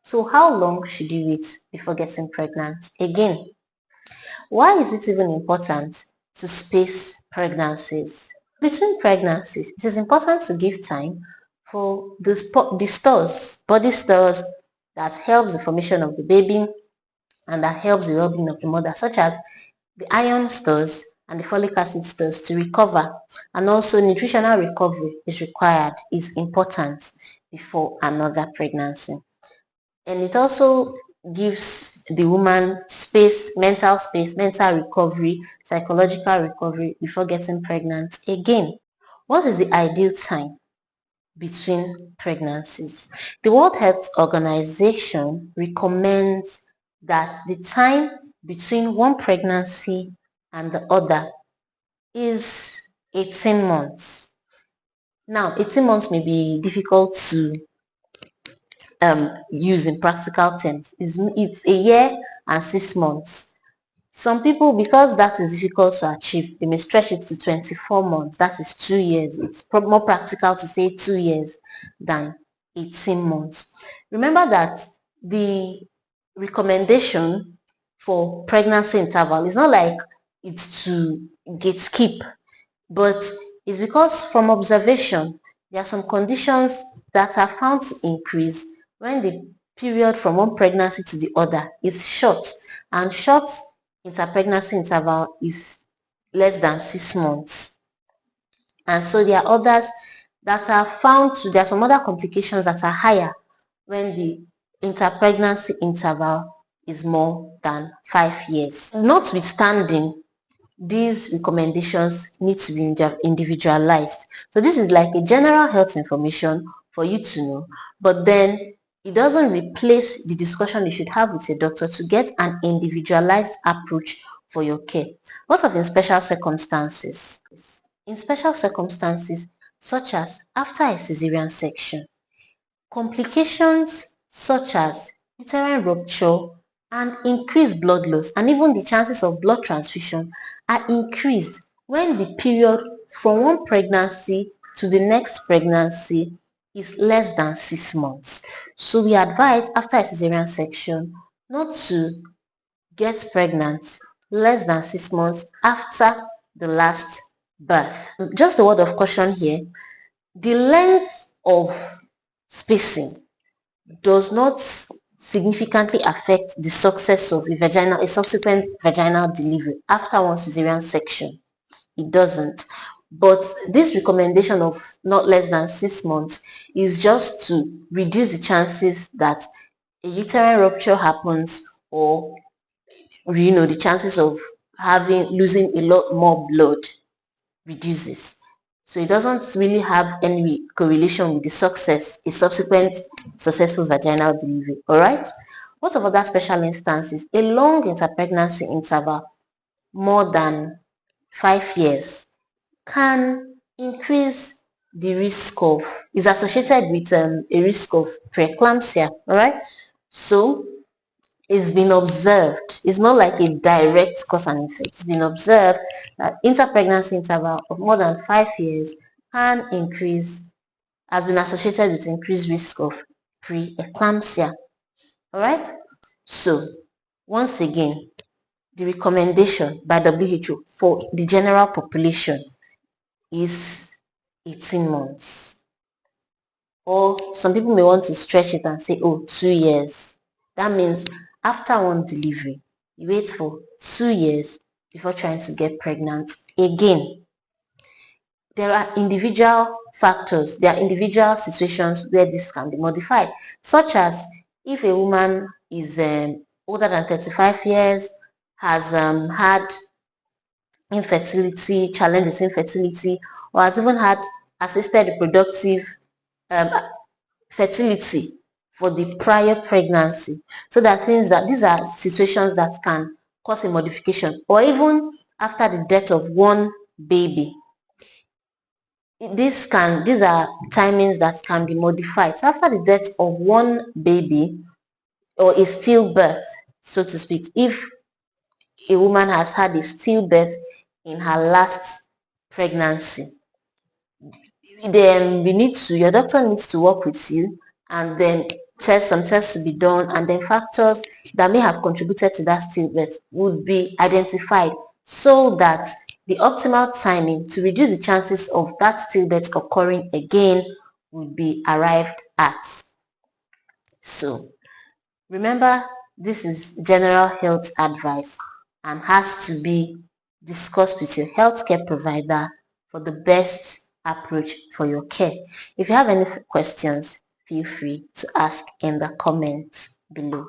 So how long should you wait before getting pregnant? Again, why is it even important to space pregnancies? Between pregnancies, it is important to give time for the stores, body stores that helps the formation of the baby and that helps the well-being of the mother, such as the iron stores and the folic acid stores to recover, and also nutritional recovery is important before another pregnancy. And it also gives the woman space, mental recovery, psychological recovery before getting pregnant again. What is the ideal time between pregnancies? The World Health Organization recommends that the time between one pregnancy and the other is 18 months. Now, 18 months may be difficult to use in practical terms. It's a year and 6 months. Some people, because that is difficult to achieve, they may stretch it to 24 months. That is 2 years. It's more practical to say 2 years than 18 months. Remember that the recommendation for pregnancy interval is not like it's to gatekeep, but it's because from observation, there are some conditions that are found to increase when the period from one pregnancy to the other is short, and short interpregnancy interval is less than 6 months. And so there are others that are found to, there are some other complications that are higher when the interpregnancy interval is more than 5 years. Notwithstanding, these recommendations need to be individualized. So this is like a general health information for you to know, but then it doesn't replace the discussion you should have with your doctor to get an individualized approach for your care. What of in special circumstances? In special circumstances, such as after a cesarean section, complications such as uterine rupture and increased blood loss, and even the chances of blood transfusion are increased when the period from one pregnancy to the next pregnancy is less than 6 months. So we advise after a cesarean section not to get pregnant less than 6 months after the last birth. Just a word of caution here, the length of spacing does not significantly affect the success of a subsequent vaginal delivery after one cesarean section. It doesn't. But this recommendation of not less than 6 months is just to reduce the chances that a uterine rupture happens, or the chances of losing a lot more blood reduces. So it doesn't really have any correlation with a subsequent successful vaginal delivery. All right. What of other special instances? A long interpregnancy interval, more than 5 years, can increase the risk of, is associated with a risk of preeclampsia. All right. So it's been observed, it's not like a direct cause and effect, it's been observed that interpregnancy interval of more than 5 years has been associated with increased risk of preeclampsia. All right. So once again, the recommendation by WHO for the general population is 18 months. Or some people may want to stretch it and say, oh, 2 years. That means after one delivery, you wait for 2 years before trying to get pregnant again. There are individual factors, there are individual situations where this can be modified, such as if a woman is older than 35 years, has had challenge with infertility, or has even had assisted reproductive um, fertility for the prior pregnancy. So these are situations that can cause a modification, or even after the death of one baby. These are timings that can be modified. So after the death of one baby, or a stillbirth, so to speak, if a woman has had a stillbirth in her last pregnancy, then your doctor needs to work with you and then some tests to be done, and then factors that may have contributed to that stillbirth would be identified so that the optimal timing to reduce the chances of that stillbirth occurring again would be arrived at. So remember, this is general health advice and has to be discussed with your healthcare provider for the best approach for your care. If you have any questions, feel free to ask in the comments below.